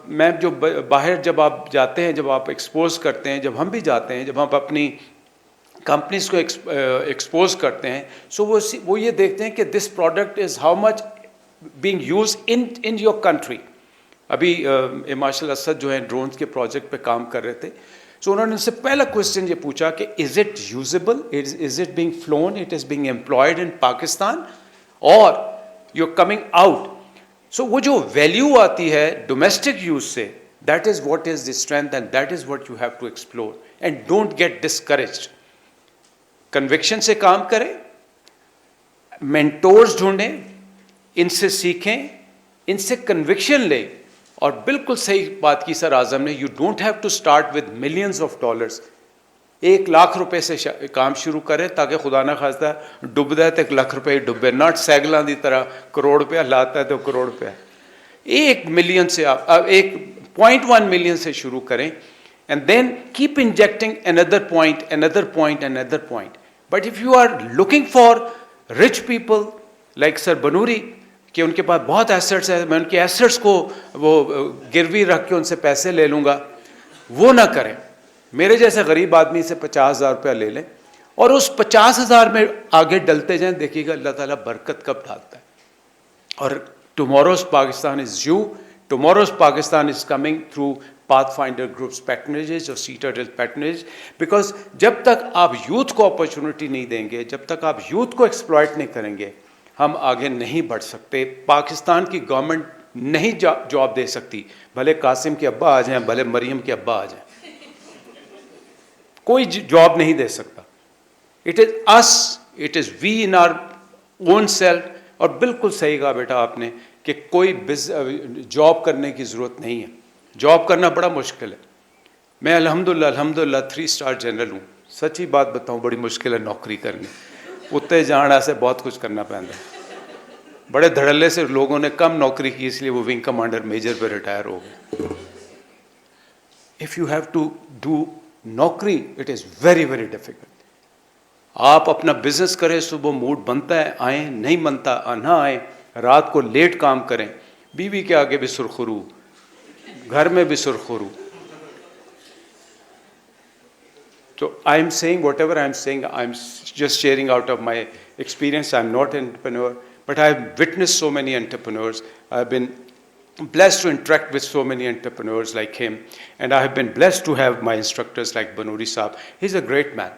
मैं जो बाहर जब आप जाते हैं, जब आप एक्सपोज करते हैं, जब हम भी जाते हैं, जब हम अपनी कंपनीज को एक्सपोज करते हैं, सो वो ये देखते हैं कि this product is how much being use in your country. अभी मार्शल असद जो है ड्रोन्स के प्रोजेक्ट पे काम कर रहे थे, सो उन्होंने उनसे पहला क्वेश्चन ये पूछा कि is it usable, is it being flown, it is being employed in Pakistan, और you are coming out. So वो जो वैल्यू आती है डोमेस्टिक यूज से, that is what is the strength and that is what you have to explore. And don't get discouraged. Conviction से काम करें, mentors ढूंढें, इनसे सीखें, इनसे कन्विक्शन लें. और बिल्कुल सही बात की सर आज़म ने, you don't have to start with millions of dollars. 1 lakh रुपए से काम शुरू करें ताकि खुदा ना खास्ता डुबदा है तो 1 लाख रुपए ही डुबे, नॉट सैगलों की तरह करोड़ रुपया लाता है तो करोड़ रुपया. 1 मिलियन से आप 1.1 मिलियन से शुरू करें, and then keep injecting another point, another point, another point. But if you are looking for rich people like sir Banuri कि उनके पास बहुत एसेट्स है, मैं उनके एसेट्स को वो गिरवी रख के उनसे पैसे ले लूँगा, वो ना करें. मेरे जैसे गरीब आदमी से 50,000 रुपया ले लें और उस 50,000 में आगे डलते जाएं, देखिएगा अल्लाह ताला बरकत कब डालता है. और tomorrow's Pakistan is you. Tomorrow's Pakistan is coming through Pathfinder Group's patronage or Citadel patronage. Because जब तक आप यूथ को अपॉर्चुनिटी नहीं देंगे, जब तक आप यूथ को एक्सप्लॉइट नहीं करेंगे, हम आगे नहीं बढ़ सकते. पाकिस्तान की गवर्नमेंट नहीं जॉब दे सकती, भले कासिम के अब्बा आ जाएं, भले मरियम के अब्बा आ जाएं, कोई जॉब नहीं दे सकता. It is us, it is we in our own self. और बिल्कुल सही कहा बेटा आपने कि कोई जॉब करने की ज़रूरत नहीं है. जॉब करना बड़ा मुश्किल है. मैं अल्हम्दुलिल्लाह 3 स्टार जनरल हूँ. सच्ची बात बताऊँ, बड़ी मुश्किल है नौकरी करनी. उत्ते जाने से बहुत कुछ करना पैंदा है. बड़े धड़ल्ले से लोगों ने कम नौकरी की, इसलिए वो विंग कमांडर मेजर पे रिटायर हो गए. If you have to do नौकरी, it is very very difficult. आप अपना बिजनेस करें, सुबह मूड बनता है आए, नहीं बनता ना आए, रात को लेट काम करें, बीवी के आगे भी सुरखरू, घर में भी सुरखरू. So I am saying whatever I am saying, I am just sharing out of my experience. I am not an entrepreneur, but I have witnessed so many entrepreneurs. I have been blessed to interact with so many entrepreneurs like him, and I have been blessed to have my instructors like Banuri Saab. He's a great man.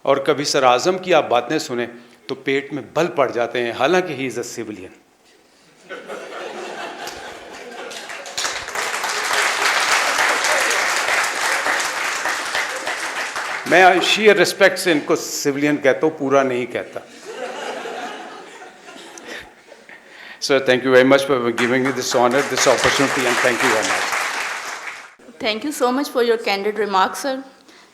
और कभी sir आज़म की आप बातें सुने तो पेट में बल पड़ जाते हैं, हालांकि ही इज़ अ सिविलियन. मैं शीयर रिस्पेक्ट से इनको सिविलियन कहता हूँ, पूरा नहीं कहता. Sir, thank you very much for giving me this honor, this opportunity, and thank you very much. Thank you so much for your candid remarks, sir.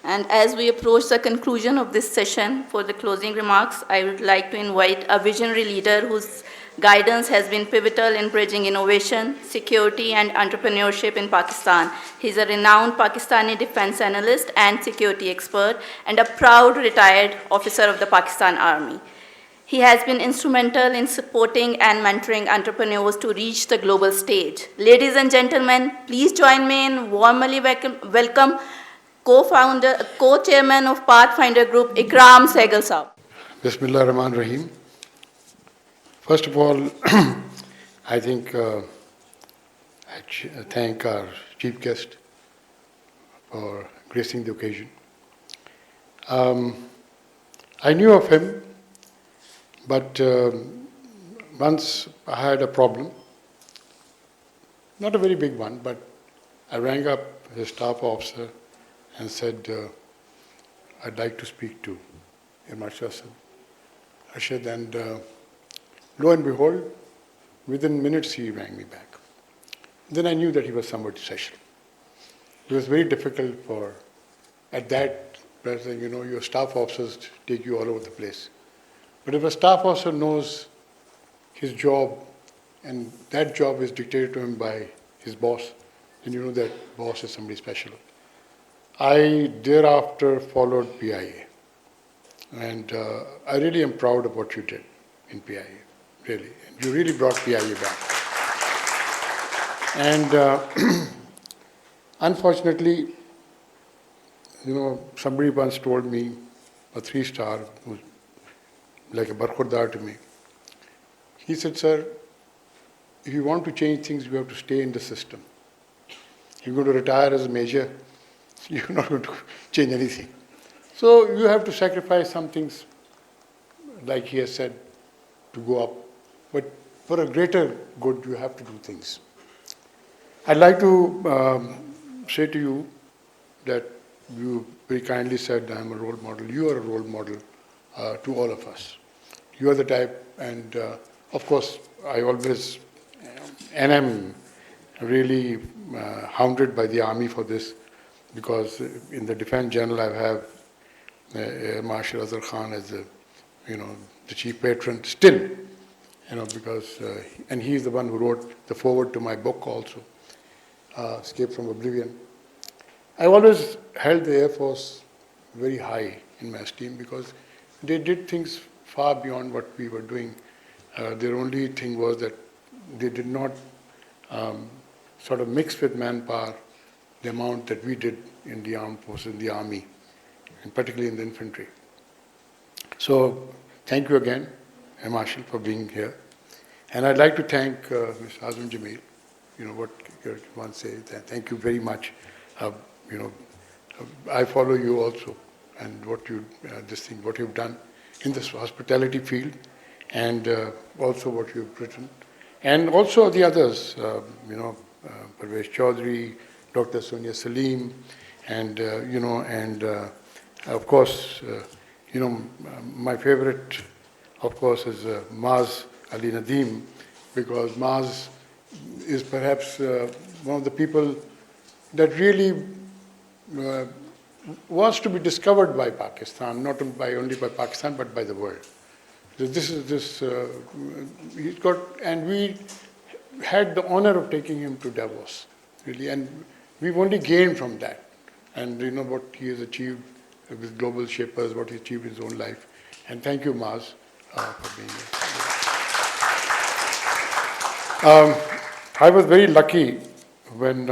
And as we approach the conclusion of this session, for the closing remarks, I would like to invite a visionary leader whose guidance has been pivotal in bridging innovation, security, and entrepreneurship in Pakistan. He's a renowned Pakistani defense analyst and security expert, and a proud retired officer of the Pakistan Army. He has been instrumental in supporting and mentoring entrepreneurs to reach the global stage. Ladies and gentlemen, please join me in warmly welcome co-chairman of Pathfinder Group, Ikram Sehgal Saab. Bismillah ar-Rahman ar-Rahim. First of all, I think I thank our chief guest for gracing the occasion. I knew of him, but once I had a problem, not a very big one, but I rang up his staff officer and said, I'd like to speak to Imran Rashid, and lo and behold, within minutes he rang me back. Then I knew that he was somebody special. It was very difficult for, at that present, your staff officers take you all over the place. But if a staff officer knows his job and that job is dictated to him by his boss, then you know that boss is somebody special. I thereafter followed PIA, and I really am proud of what you did in PIA, really. You really brought PIA back. And unfortunately, somebody once told me, a 3-star, who's like a barkhordar to me, he said, sir, if you want to change things, you have to stay in the system. You're going to retire as a major, you're not going to change anything. So you have to sacrifice some things, like he has said, to go up. But for a greater good, you have to do things. I'd like to say to you that you very kindly said I'm a role model. You are a role model to all of us. You are the type, and of course, I always and am really hounded by the army for this, because in the Defense Journal I have Air Marshal Azhar Khan as the chief patron still, because and he is the one who wrote the foreword to my book also, Escape from Oblivion. I always held the Air Force very high in my esteem because they did things far beyond what we were doing. Their only thing was that they did not sort of mix with manpower the amount that we did in the armed forces, in the army, and particularly in the infantry. So thank you again, Air Marshal, for being here. And I'd like to thank Mr. Azam Jamil. You know what one says. Thank you very much. You know, I follow you also, and what what you've done in this hospitality field, and also what you've written, and also the others. You know, Parvez Chaudhary, Dr. Sonia Salim, and you know, and of course, you know, my favorite, of course, is Maz Ali Nadeem, because Maz is perhaps one of the people that really wants to be discovered by Pakistan, not only by Pakistan, but by the world. So he's got, and we had the honor of taking him to Davos, really, and we've only gained from that. And you know what he has achieved with Global Shapers, what he achieved in his own life. And thank you, Maz, for being here. I was very lucky when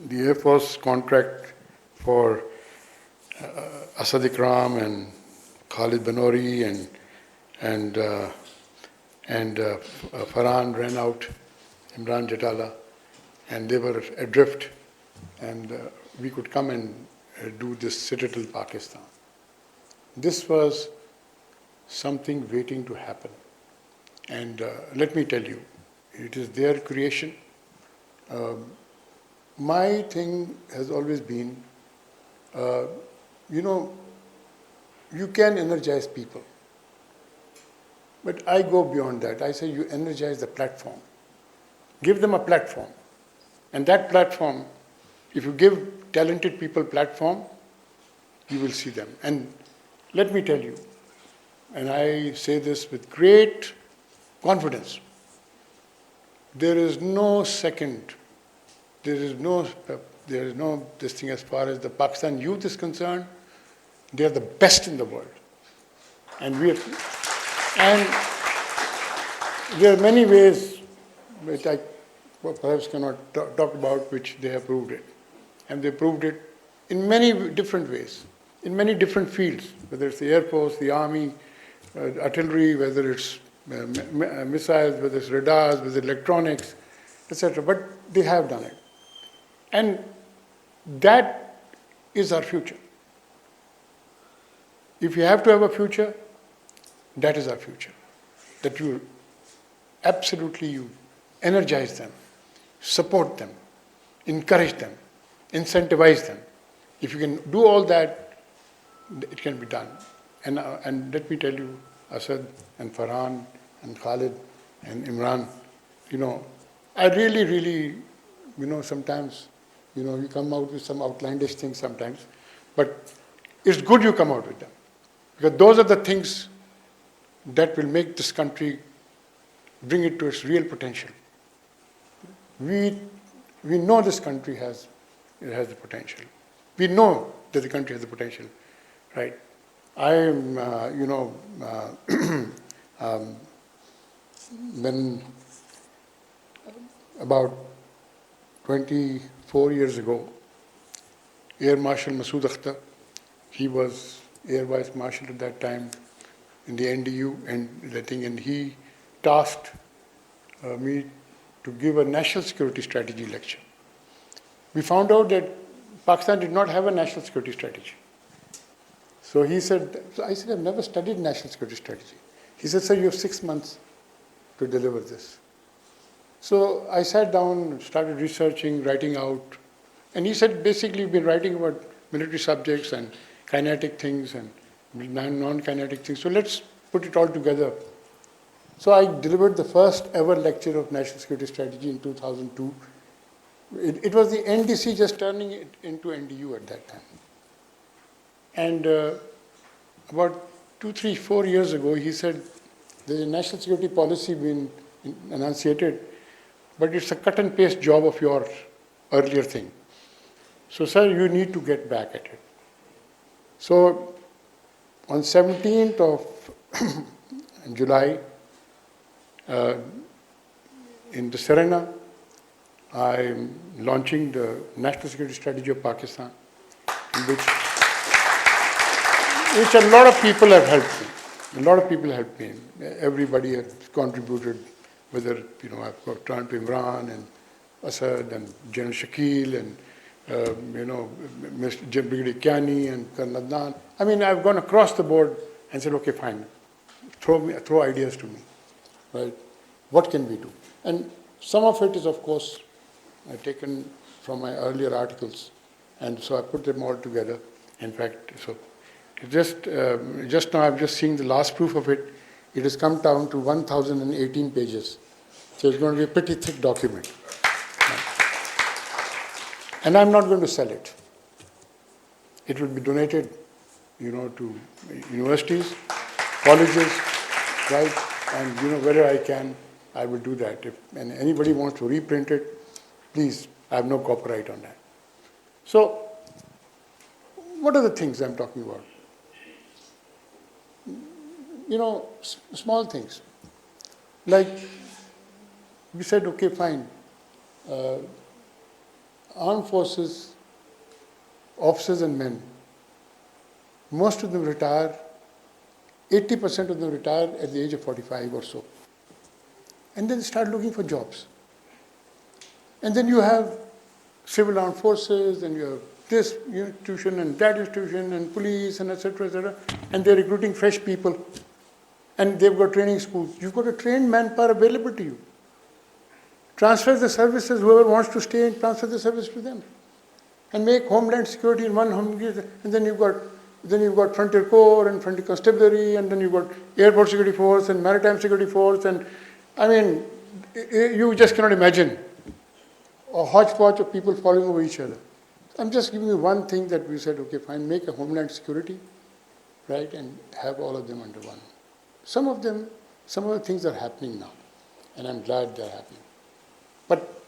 the Air Force contract for Asad Ikram and Khalid Banori and Farhan ran out, Imran Jatala, and they were adrift, and we could come and do this Citadel Pakistan. This was something waiting to happen. And let me tell you, it is their creation. My thing has always been, you know, you can energize people. But I go beyond that. I say you energize the platform. Give them a platform. And that platform, if you give talented people platform, you will see them. And let me tell you, and I say this with great confidence, there is no second, there is no this thing as far as the Pakistan youth is concerned. They are the best in the world. And there are many ways which I perhaps cannot talk about, which they have proved it. And they proved it in many different ways, in many different fields, whether it's the Air Force, the Army, artillery, whether it's missiles, whether it's radars, whether it's electronics, etc. But they have done it. And that is our future. If you have to have a future, that is our future. That you energize them, support them, encourage them, incentivize them. If you can do all that, it can be done. And let me tell you, Asad and Farhan and Khalid and Imran, you know, I really, you know, sometimes, you know, you come out with some outlandish things sometimes, but it's good you come out with them. Because those are the things that will make this country, bring it to its real potential. We know this country has the potential. We know that the country has the potential, right? I am, you know, when about 24 years ago, Air Marshal Masood Akhtar, he was Air Vice Marshal at that time in the NDU, and he tasked me to give a national security strategy lecture. We found out that Pakistan did not have a national security strategy. So he said, I said, I've never studied national security strategy. He said, sir, you have 6 months to deliver this. So I sat down, started researching, writing out, and he said, basically, we've been writing about military subjects and kinetic things and non-kinetic things, so let's put it all together. So I delivered the first ever lecture of national security strategy in 2002. It was the NDC just turning it into NDU at that time. And about 2, 3, 4 years ago, he said, there's a national security policy being enunciated, but it's a cut and paste job of your earlier thing. So, sir, you need to get back at it. So, on 17th of July, in the Serena, I'm launching the National Security Strategy of Pakistan, in which a lot of people have helped me. A lot of people helped me. Everybody has contributed, whether, I've got Trump Imran and Assad and General Shakil and, Mr. Brigadier Kiani and Colonel Adnan. I mean, I've gone across the board and said, okay, fine, throw ideas to me, right? What can we do? And some of it is, of course, taken from my earlier articles, and so I put them all together. In fact, so just now I've just seen the last proof of it. It has come down to 1,018 pages. So it's going to be a pretty thick document. And I'm not going to sell it. It will be donated, to universities, colleges, right? And, wherever I can, I will do that. And anybody wants to reprint it, please, I have no copyright on that. So, what are the things I'm talking about? Small things. Like, we said, okay, fine. Armed forces, officers and men, most of them retire, 80% of them retire at the age of 45 or so. And then start looking for jobs. And then you have civil armed forces, and you have this institution and that institution and police and etc., and they're recruiting fresh people. And they've got training schools. You've got a trained manpower available to you. Transfer the services, whoever wants to stay, and transfer the service to them. And make Homeland Security in one home, and then you've got Frontier Corps and Frontier Constabulary, and then you've got Airport Security Force and Maritime Security Force, and I mean, you just cannot imagine a hodgepodge of people falling over each other. I'm just giving you one thing that we said, okay, fine, make a Homeland Security, right, and have all of them under one. Some of the things are happening now, and I'm glad they're happening. But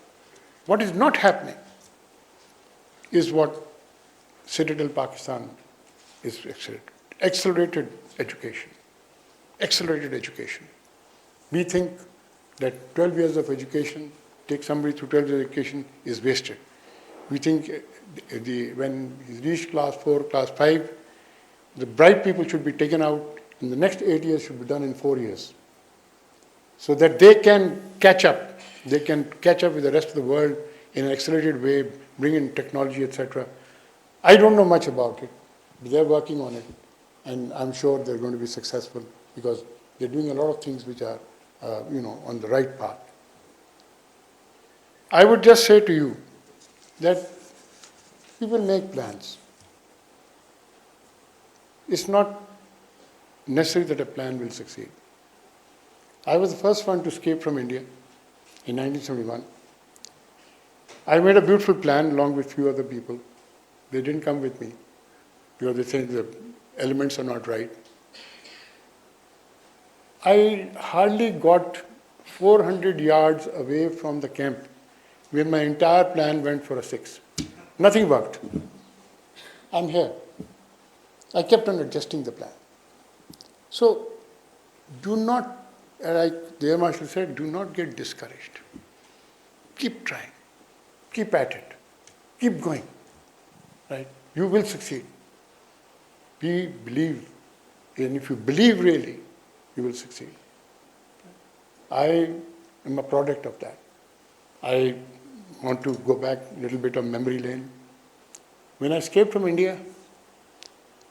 what is not happening is what Citadel Pakistan is accelerated education. Accelerated education. We think that 12 years of education, take somebody through 12 years of education, is wasted. We think when he's reached class 4, class 5, the bright people should be taken out, and the next 8 years should be done in 4 years. So that they can catch up. They can catch up with the rest of the world in an accelerated way, bring in technology, etc. I don't know much about it, but they're working on it, and I'm sure they're going to be successful because they're doing a lot of things which are, on the right path. I would just say to you that people make plans. It's not necessary that a plan will succeed. I was the first one to escape from India in 1971. I made a beautiful plan along with a few other people. They didn't come with me because they think the elements are not right. I hardly got 400 yards away from the camp when my entire plan went for a 6. Nothing worked. I'm here. I kept on adjusting the plan. So do not, like the Air Marshal said, do not get discouraged. Keep trying. Keep at it. Keep going. Right? You will succeed. Believe. And if you believe really, you will succeed. I am a product of that. I want to go back a little bit of memory lane. When I escaped from India,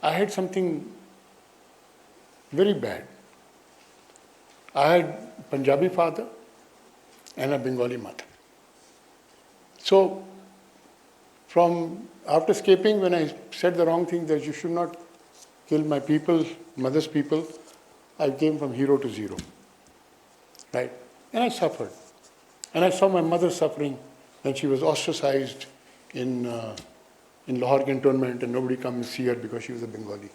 I had something very bad. I had a Punjabi father and a Bengali mother. So, after escaping, when I said the wrong thing that you should not kill my people, mother's people, I came from hero to zero. Right? And I suffered. And I saw my mother suffering when she was ostracized in Lahore cantonment, and nobody come and see her because she was a Bengali.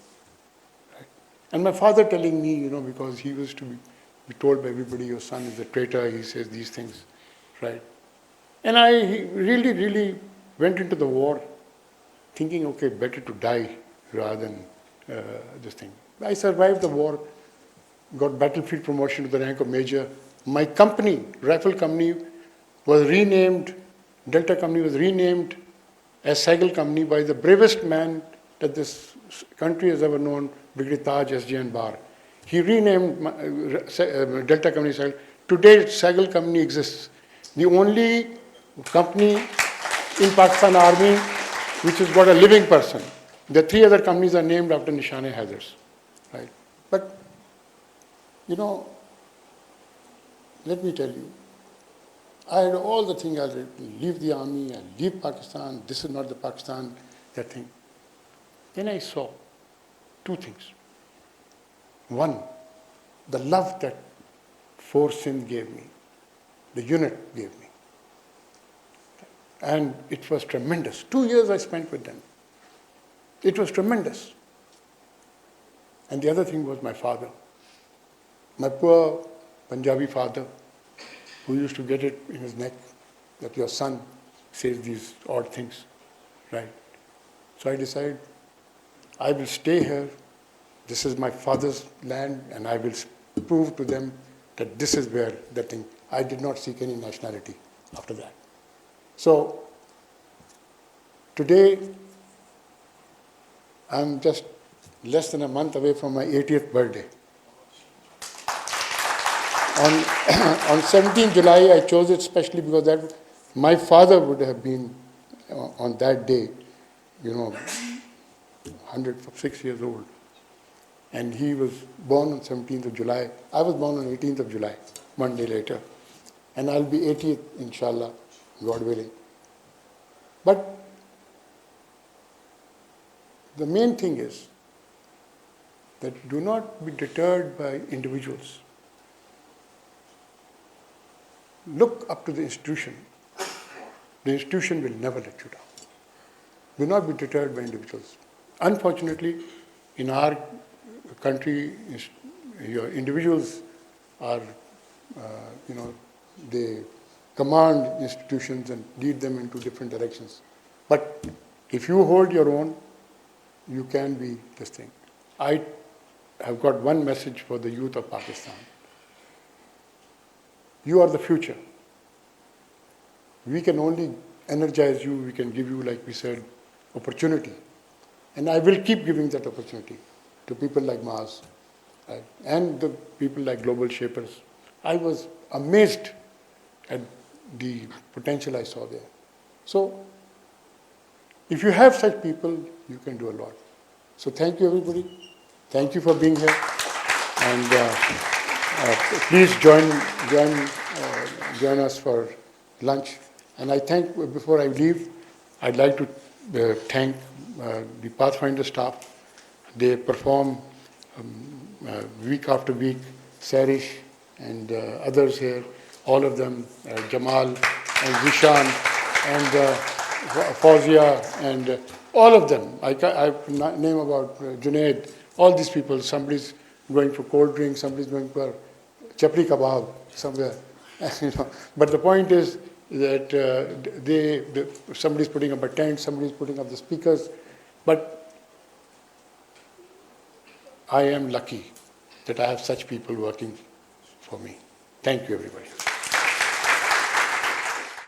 Right? And my father telling me, because he was to be told by everybody, your son is a traitor, he says these things. Right? And I really, really went into the war thinking, okay, better to die rather than this thing. I survived the war, got battlefield promotion to the rank of major. My company, rifle company, was renamed Delta Company was renamed as Sehgal Company by the bravest man that this country has ever known, Brigadier Taj SJN Bar. He renamed Delta Company Sehgal. Today, Sehgal Company exists. The only company in Pakistan Army which has got a living person. The 3 other companies are named after Nishane-e-Haidars. Right? But, you know, let me tell you, I had all the things, I'll leave the army, I'll leave Pakistan, this is not the Pakistan, that thing. Then I saw 2 things. One, the love that Force Sindh gave me, the unit gave me. And it was tremendous. 2 years I spent with them. It was tremendous. And the other thing was my father. My poor Punjabi father, who used to get it in his neck that your son says these odd things, right? So I decided I will stay here. This is my father's land, and I will prove to them that this is where that thing. I did not seek any nationality after that. So today, I'm just less than a month away from my 80th birthday. On 17th July, I chose it specially because that my father would have been on that day, 106 years old. And he was born on 17th of July. I was born on 18th of July, one day later. And I'll be 80th, inshallah, God willing. But the main thing is that do not be deterred by individuals. Look up to the institution. The institution will never let you down. Do not be deterred by individuals. Unfortunately, in our country, your individuals are, they command institutions and lead them into different directions. But if you hold your own, you can be this thing. I have got one message for the youth of Pakistan. You are the future. We can only energize you, we can give you, like we said, opportunity. And I will keep giving that opportunity to people like Maaz, right? And the people like Global Shapers. I was amazed at the potential I saw there. So, if you have such people, you can do a lot. So thank you, everybody. Thank you for being here. And please join us for lunch. And I thank, before I leave, I'd like to thank the Pathfinder staff. They perform week after week. Sarish and others here, all of them, Jamal and Zishan and Fauzia and all of them. I name about Junaid, all these people. Somebody's going for cold drink, somebody's going for chapri kebab somewhere. But the point is that somebody's putting up a tent, somebody's putting up the speakers. But I am lucky that I have such people working for me. Thank you, everybody.